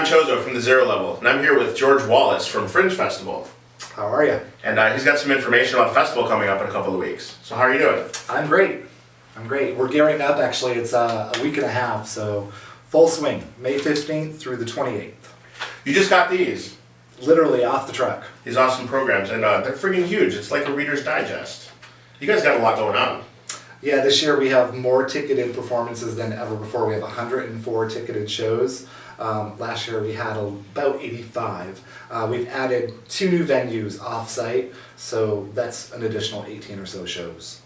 I'm Chozo from the Zero Level, and I'm here with George Wallace from Fringe Festival. How are you? And he's got some information about the festival coming up in a couple of weeks. So how are you doing? I'm great. We're gearing up, actually. It's a week and a half, so full swing. May 15th through the 28th. You just got these. Literally off the truck. These awesome programs, and they're freaking huge. It's like a Reader's Digest. You guys got a lot going on. Yeah, this year we have more ticketed performances than ever before. We have 104 ticketed shows. Last year we had about 85. We've added 2 new venues off-site, so that's an additional 18 or so shows.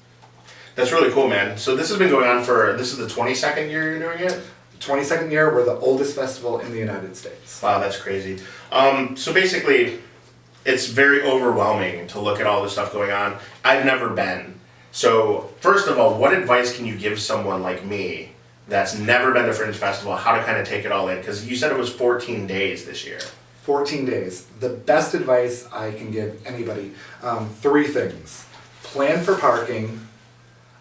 That's really cool, man. So this has been going on this is the 22nd year you're doing it? 22nd year, we're the oldest festival in the United States. Wow, that's crazy. So basically, it's very overwhelming to look at all the stuff going on. I've never been. So first of all, what advice can you give someone like me that's never been to Fringe Festival, how to kind of take it all in? Because you said it was 14 days this year. 14 days. The best advice I can give anybody, 3 things. Plan for parking,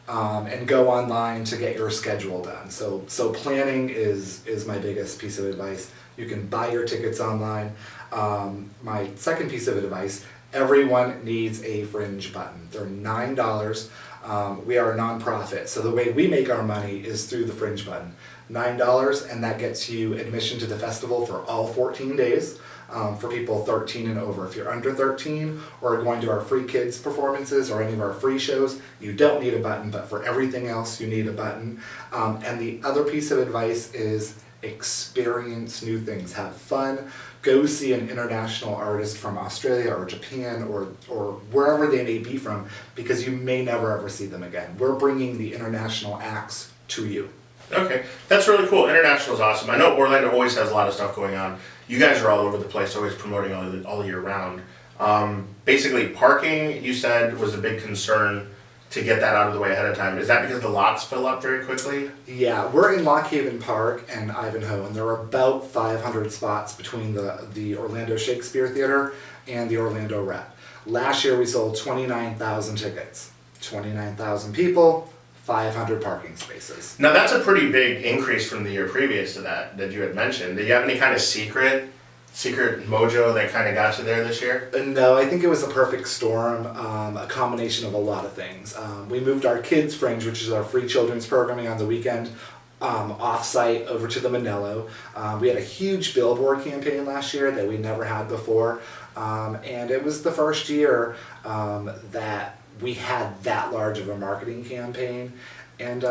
and go online to get your schedule done. So planning is my biggest piece of advice. You can buy your tickets online. My second piece of advice, everyone needs a Fringe button. They're $9. We are a nonprofit, so the way we make our money is through the Fringe button. $9, and that gets you admission to the festival for all 14 days. For people 13 and over. If you're under 13 or going to our free kids performances or any of our free shows, you don't need a button, but for everything else you need a button. And the other piece of advice is experience new things, have fun, go see an international artist from Australia or Japan or wherever they may be from, because you may never ever see them again. We're bringing the international acts to you. Okay, that's really cool. International is awesome. I know Orlando always has a lot of stuff going on. You guys are all over the place, always promoting all year round. Basically, parking, you said, was a big concern to get that out of the way ahead of time. Is that because the lots fill up very quickly? Yeah, we're in Lock Haven Park and Ivanhoe, and there are about 500 spots between the Orlando Shakespeare Theater and the Orlando Rep. Last year we sold 29,000 tickets. 29,000 people, 500 parking spaces. Now that's a pretty big increase from the year previous to that you had mentioned. Did you have any kind of secret mojo that kind of got you there this year? No, I think it was a perfect storm, a combination of a lot of things. We moved our Kids Fringe, which is our free children's programming on the weekend, off-site over to the Manello. We had a huge billboard campaign last year that we never had before, and it was the first year that we had that large of a marketing campaign, and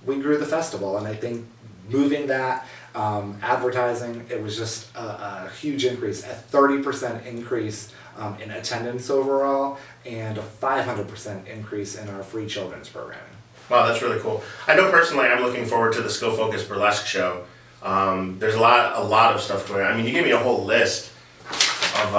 we grew the festival. And I think moving that, advertising, it was just a huge increase, a 30% increase in attendance overall, and a 500% increase in our free children's programming. Wow, that's really cool. I know personally I'm looking forward to the Skill Focus Burlesque show. There's a lot of stuff going on. I mean, you gave me a whole list of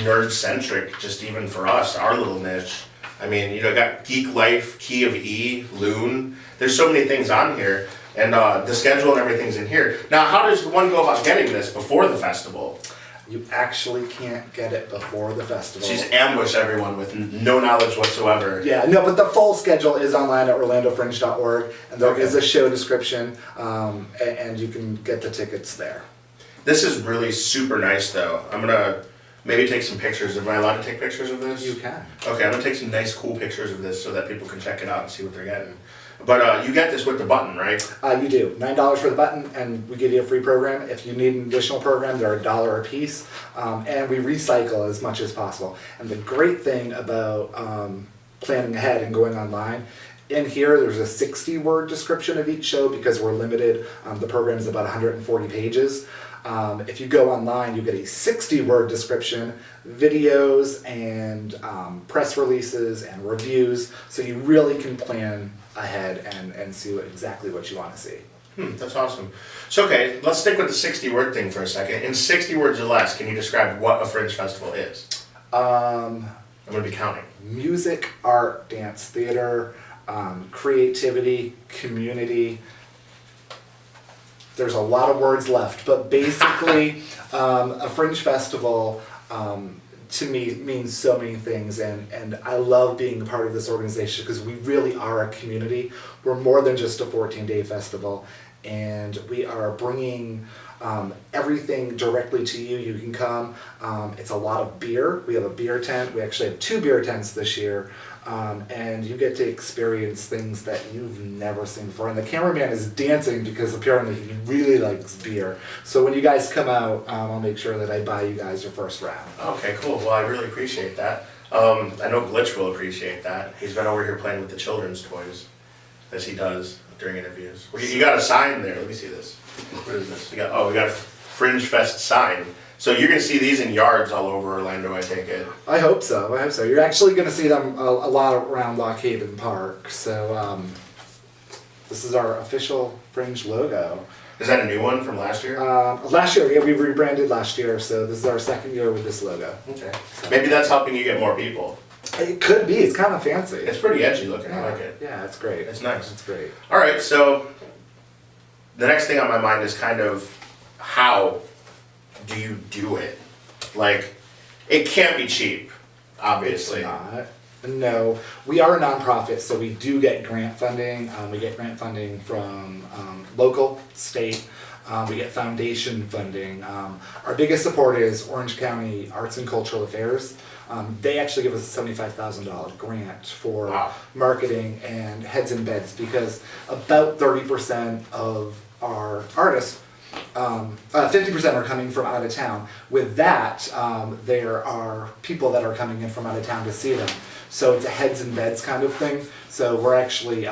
nerd-centric, just even for us, our little niche. I mean, you know, got Geek Life, Key of E, Loon. There's so many things on here, and the schedule and everything's in here. Now, how does one go about getting this before the festival? You actually can't get it before the festival. She's ambushed everyone with no knowledge whatsoever. Yeah, no, but the full schedule is online at orlandofringe.org, and there is a show description, and you can get the tickets there. This is really super nice, though. I'm gonna maybe take some pictures. Am I allowed to take pictures of this? You can. Okay, I'm gonna take some nice, cool pictures of this so that people can check it out and see what they're getting. But you get this with the button, right? You do. $9 for the button, and we give you a free program. If you need an additional program, they're $1 a piece, and we recycle as much as possible. And the great thing about planning ahead and going online, in here there's a 60-word description of each show because we're limited. The program is about 140 pages. If you go online, you get a 60-word description, videos and press releases and reviews, so you really can plan ahead and see exactly what you want to see. That's awesome. So okay, let's stick with the 60-word thing for a second. In 60 words or less, can you describe what a Fringe Festival is? I'm going to be counting. Music, art, dance, theater, creativity, community. There's a lot of words left, but basically a Fringe Festival to me means so many things, and I love being a part of this organization because we really are a community. We're more than just a 14-day festival, and we are bringing Everything directly to you. You can come. It's a lot of beer. We have a beer tent. We actually have 2 beer tents this year. And you get to experience things that you've never seen before. And the cameraman is dancing because apparently he really likes beer. So when you guys come out, I'll make sure that I buy you guys your first round. Okay, cool. Well, I really appreciate that. I know Glitch will appreciate that. He's been over here playing with the children's toys, as he does during interviews. Well, you got a sign there. Let me see this. What is this? We got a Fringe Fest sign. So you're going to see these in yards all over Orlando, I take it. I hope so. You're actually going to see them a lot around Lock Haven Park. So this is our official Fringe logo. Is that a new one from last year? Last year, yeah, we rebranded last year. So this is our 2nd year with this logo. Okay. So. Maybe that's helping you get more people. It could be. It's kind of fancy. It's pretty edgy looking. Yeah. I like it. Yeah, it's great. It's nice. It's great. All right, so the next thing on my mind is kind of how do you do it? Like, it can't be cheap, obviously. It's not. No, we are a nonprofit, so we do get grant funding. We get grant funding from local, state. We get foundation funding. Our biggest support is Orange County Arts and Cultural Affairs. They actually give us a $75,000 grant for marketing and heads and beds because about 30% of our artists, 50% are coming from out of town. With that, there are people that are coming in from out of town to see them. So it's a heads and beds kind of thing. So we're actually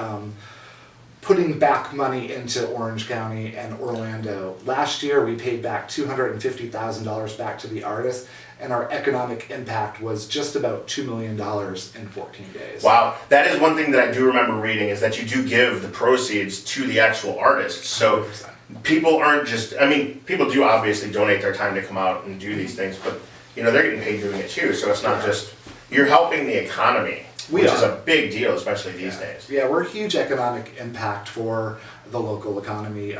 putting back money into Orange County and Orlando. Last year we paid back $250,000 back to the artists, and our economic impact was just about $2 million in 14 days. Wow, that is one thing that I do remember reading, is that you do give the proceeds to the actual artists. So 100%. People aren't just, I mean, people do obviously donate their time to come out and do these things, but they're getting paid doing it too. So it's not just, you're helping the economy, which is a big deal, especially these days. Yeah, we're a huge economic impact for the local economy.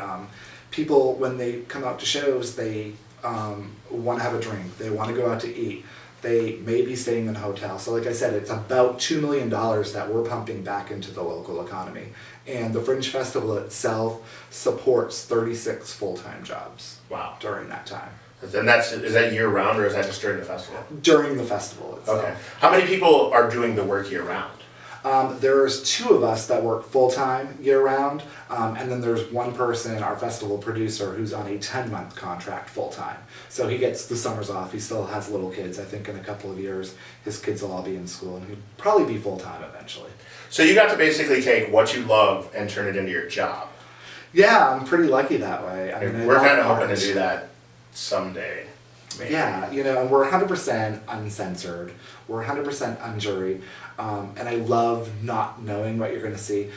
People, when they come out to shows, they want to have a drink. They want to go out to eat. They may be staying in a hotel. So like I said, it's about $2 million that we're pumping back into the local economy. And the Fringe Festival itself supports 36 full-time jobs. Wow. During that time. And is that year round, or is that just during the festival? During the festival itself. Okay. How many people are doing the work year round? There's 2 of us that work full-time year-round, and then there's one person, our festival producer, who's on a 10-month contract full-time. So he gets the summers off. He still has little kids. I think in a couple of years, his kids will all be in school, and he'll probably be full-time eventually. So you got to basically take what you love and turn it into your job. Yeah, I'm pretty lucky that way. I mean, we're kind of hoping to do that someday. Maybe. Yeah, and we're 100% uncensored. We're 100% unjuried. And I love not knowing what you're going to see.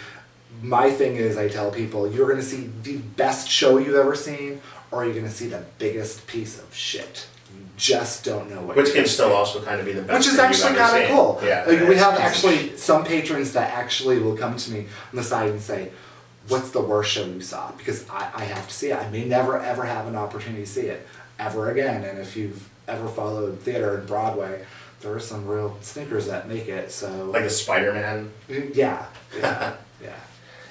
My thing is, I tell people, you're going to see the best show you've ever seen, or you're going to see the biggest piece of shit. You just don't know what. Which can still also kind of be the best. Which is actually kind of cool. Yeah. Like, we have actually some patrons that actually will come to me on the side and say, "What's the worst show you saw?" Because I have to see it. I may never ever have an opportunity to see it ever again. And if you've ever followed theater and Broadway, there are some real stinkers that make it. So like a Spider-Man. Yeah.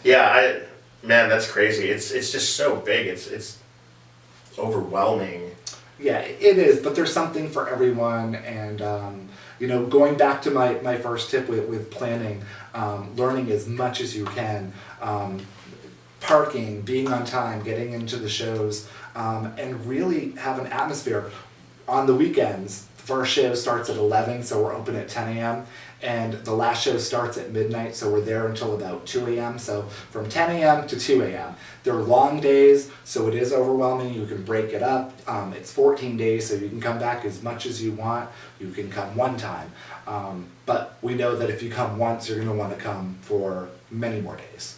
Yeah, man, that's crazy. It's just so big. It's overwhelming. Yeah, it is. But there's something for everyone. And going back to my first tip with planning, learning as much as you can. Parking, being on time, getting into the shows, and really have an atmosphere. On the weekends, the first show starts at 11, so we're open at 10 a.m., and the last show starts at midnight, so we're there until about 2 a.m., so from 10 a.m. to 2 a.m. They're long days, so it is overwhelming. You can break it up. It's 14 days, so you can come back as much as you want. You can come one time. But we know that if you come once, you're going to want to come for many more days.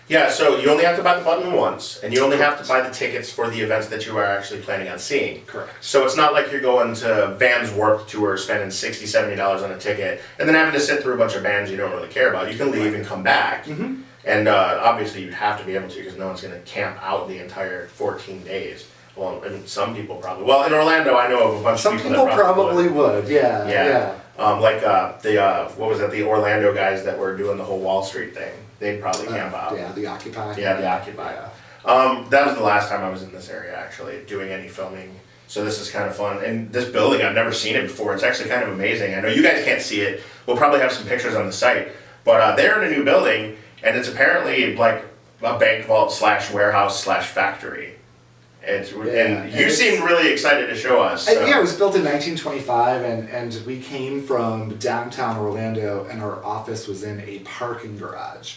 Yeah, so you only have to buy the button once, and you only have to buy the tickets for the events that you are actually planning on seeing. Correct. So it's not like you're going to Vans Warped Tour, spending $60, $70 on a ticket, and then having to sit through a bunch of bands you don't really care about. You can leave and come back, and obviously you have to be able to, because no one's going to camp out the entire 14 days. Well, and some people probably. Well, in Orlando, I know of a bunch of people Some that people probably would. Yeah. What was that? The Orlando guys that were doing the whole Wall Street thing. They'd probably camp out. Yeah, the Occupy. Yeah, the Occupy. That was the last time I was in this area, actually, doing any filming. So this is kind of fun. And this building, I've never seen it before. It's actually kind of amazing. I know you guys can't see it. We'll probably have some pictures on the site. But they're in a new building, and it's apparently like a bank vault slash warehouse slash factory. And you seem really excited to show us. So. Yeah, it was built in 1925, and we came from downtown Orlando, and our office was in a parking garage.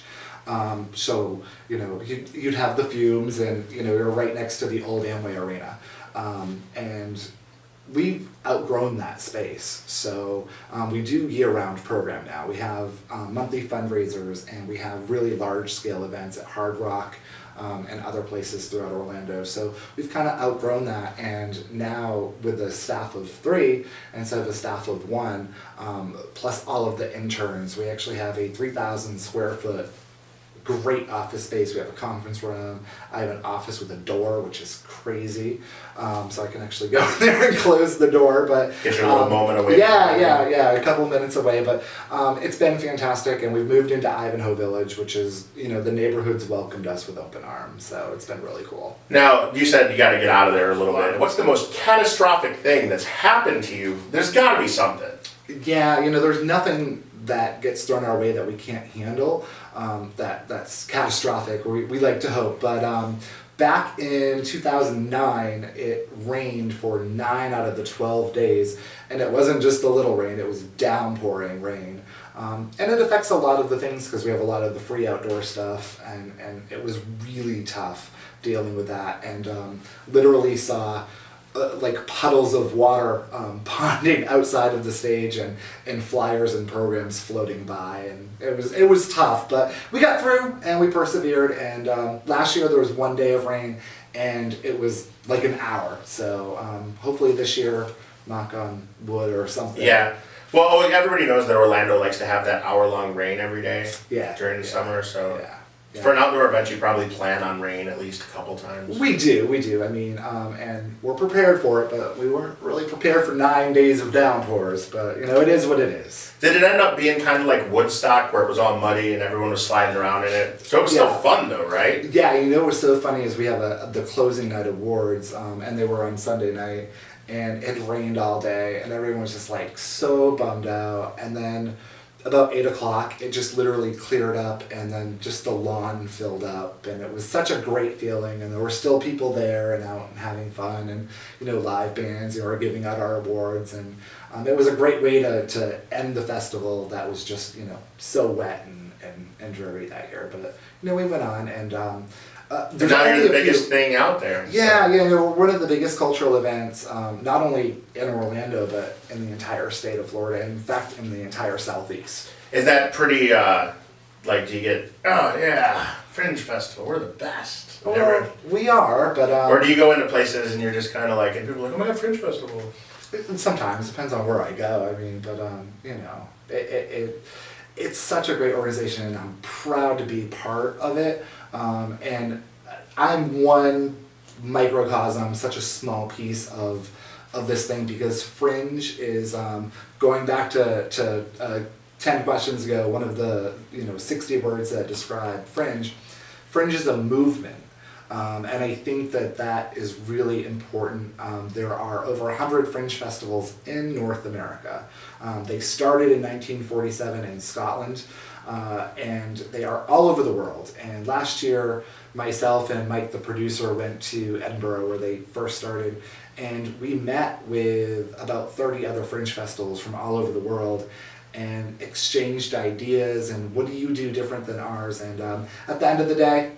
So, you'd have the fumes, and, you're right next to the old Amway Arena. And we've outgrown that space. So we do year-round program now. We have monthly fundraisers, and we have really large-scale events at Hard Rock and other places throughout Orlando. So we've kind of outgrown that, and now with a staff of 3 instead of a staff of 1, plus all of the interns, we actually have a 3,000 square foot great office space. We have a conference room. I have an office with a door, which is crazy. So I can actually go in there and close the door. But get your little moment away. Yeah, a couple minutes away. But it's been fantastic, and we've moved into Ivanhoe Village, which is, the neighborhood's welcomed us with open arms. So it's been really cool. Now, you said you got to get out of there a little bit. What's the most catastrophic thing that's happened to you? There's got to be something. Yeah, there's nothing that gets thrown our way that we can't handle. That's catastrophic. We like to hope, but back in 2009, it rained for 9 out of the 12 days, and it wasn't just a little rain; it was downpouring rain, and it affects a lot of the things because we have a lot of the free outdoor stuff, and it was really tough dealing with that, and literally saw. Like puddles of water ponding outside of the stage, and flyers and programs floating by, and it was tough, but we got through and we persevered. And last year there was 1 day of rain, and it was like an hour. So hopefully this year, knock on wood or something. Yeah. Well, everybody knows that Orlando likes to have that hour-long rain every day. Yeah. During the summer, so. Yeah. For an outdoor event, you probably plan on rain at least a couple times. We do. I mean, and we're prepared for it, but we weren't really prepared for 9 days of downpours. But, it is what it is. Did it end up being kind of like Woodstock, where it was all muddy and everyone was sliding around in it? So it was still fun, though, right? Yeah, what's so funny is we have the closing night awards, and they were on Sunday night, and it rained all day, and everyone was just like so bummed out. And then about 8 o'clock, it just literally cleared up, and then just the lawn filled up, and it was such a great feeling, and there were still people there and out and having fun, and live bands were giving out our awards, and it was a great way to end the festival that was just so wet and dreary that year. But we went on, and But now you're the biggest thing out there. Yeah, we're one of the biggest cultural events, not only in Orlando, but in the entire state of Florida, in fact, in the entire Southeast. Is that pretty, do you get, oh yeah, Fringe Festival, we're the best? Well, we are, but... or do you go into places and you're just kind of like, and people are like, oh my God, Fringe Festival. Sometimes, depends on where I go, it's such a great organization, and I'm proud to be part of it. And I'm one microcosm, such a small piece of this thing, because Fringe is, going back to 10 questions ago, one of the 60 words that describe Fringe is a movement. And I think that is really important. There are over 100 Fringe festivals in North America. They started in 1947 in Scotland, and they are all over the world. And last year, myself and Mike, the producer, went to Edinburgh, where they first started, and we met with about 30 other Fringe festivals from all over the world, and exchanged ideas, and what do you do different than ours? And at the end of the day,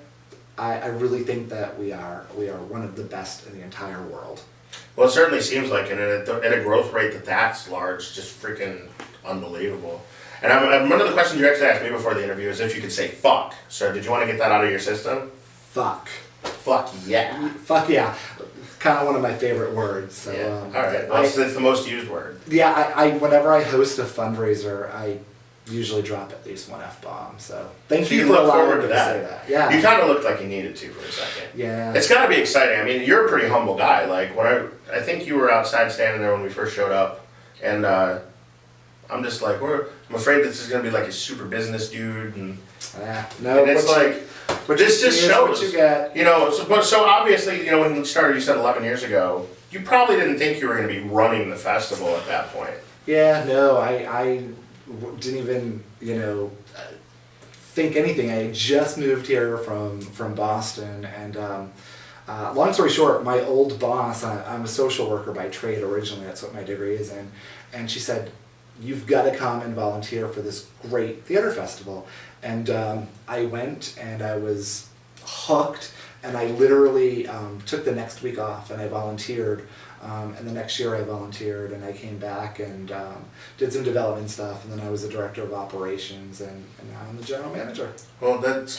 I really think that we are one of the best in the entire world. Well, it certainly seems like, and at a growth rate that's large, just freaking unbelievable. And one of the questions you actually asked me before the interview is if you could say fuck. So did you want to get that out of your system? Fuck. Fuck yeah. Fuck yeah. Kind of one of my favorite words. So, yeah. All right. Well, it's the most used word. Yeah, I whenever I host a fundraiser, I usually drop at least one F-bomb. So thank you for allowing me to say that. Yeah. You kind of looked like you needed to for a second. Yeah. It's got to be exciting. I mean, you're a pretty humble guy. Like when I think you were outside standing there when we first showed up, and I'm just like, I'm afraid this is gonna be like a super business dude, and No, it's like, but this just shows, what you get. you know, so obviously, you know, when you started, you said 11 years ago, you probably didn't think you were gonna be running the festival at that point. Yeah, no, I didn't even, think anything. I had just moved here from Boston, and long story short, my old boss, I'm a social worker by trade originally, that's what my degree is in, and she said, you've got to come and volunteer for this great theater festival. And I went, and I was hooked, and I literally took the next week off, and I volunteered. And the next year I volunteered, and I came back and did some development stuff, and then I was the director of operations, and now I'm the general manager. Well,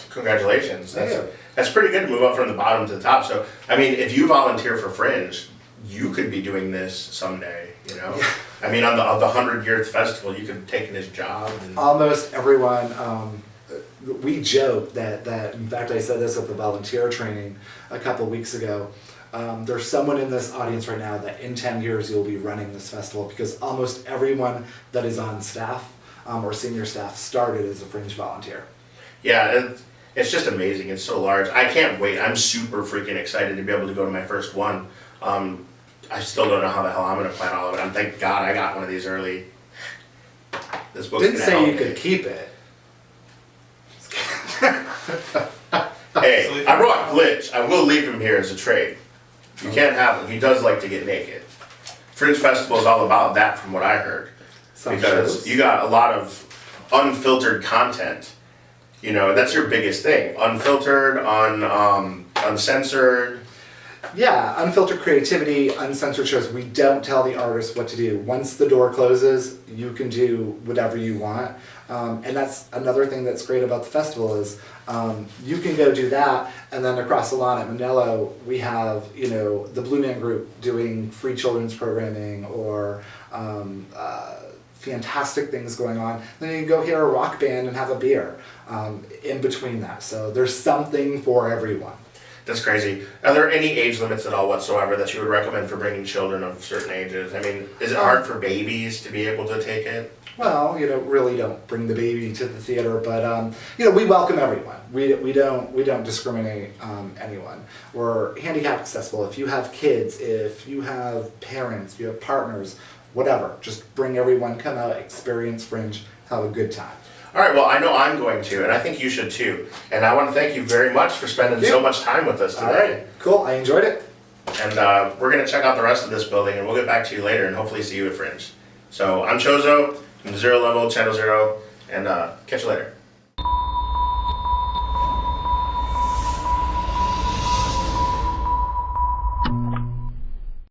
congratulations. Thank you. That's pretty good to move up from the bottom to the top. So, I mean, if you volunteer for Fringe, you could be doing this someday, you know? Yeah. I mean, on the 100th festival, you could have taken his job. And Almost everyone, we joke that, in fact, I said this at the volunteer training a couple weeks ago. There's someone in this audience right now that in 10 years you'll be running this festival, because almost everyone that is on staff or senior staff started as a Fringe volunteer. Yeah, it's just amazing. It's so large. I can't wait. I'm super freaking excited to be able to go to my first one. I still don't know how the hell I'm going to plan all of it. Thank God I got one of these early. This book's Didn't gonna say help you me. could keep it. Hey, I brought Glitch. I will leave him here as a trade. You can't have him. He does like to get naked. Fringe Festival is all about that, from what I heard. Because you got a lot of unfiltered content. You know, that's your biggest thing. Unfiltered, uncensored. Yeah, unfiltered creativity, uncensored shows. We don't tell the artists what to do. Once the door closes, you can do whatever you want. And that's another thing that's great about the festival is you can go do that, and then across the lawn at Manello, we have, the Blue Man Group doing free children's programming or fantastic things going on. Then you can go hear a rock band and have a beer in between that. So there's something for everyone. That's crazy. Are there any age limits at all whatsoever that you would recommend for bringing children of certain ages? I mean, is it hard for babies to be able to take it? Well, really don't bring the baby to the theater, but we welcome everyone. We don't discriminate anyone. We're handicap accessible. If you have kids, if you have parents, if you have partners, whatever, just bring everyone, come out, experience Fringe, have a good time. All right, well, I know I'm going to, and I think you should too. And I want to thank you very much for spending so much time with us today. All right, cool. I enjoyed it. And we're going to check out the rest of this building, and we'll get back to you later and hopefully see you at Fringe. So I'm Chozo, from Zero Level, Channel Zero, and catch you later.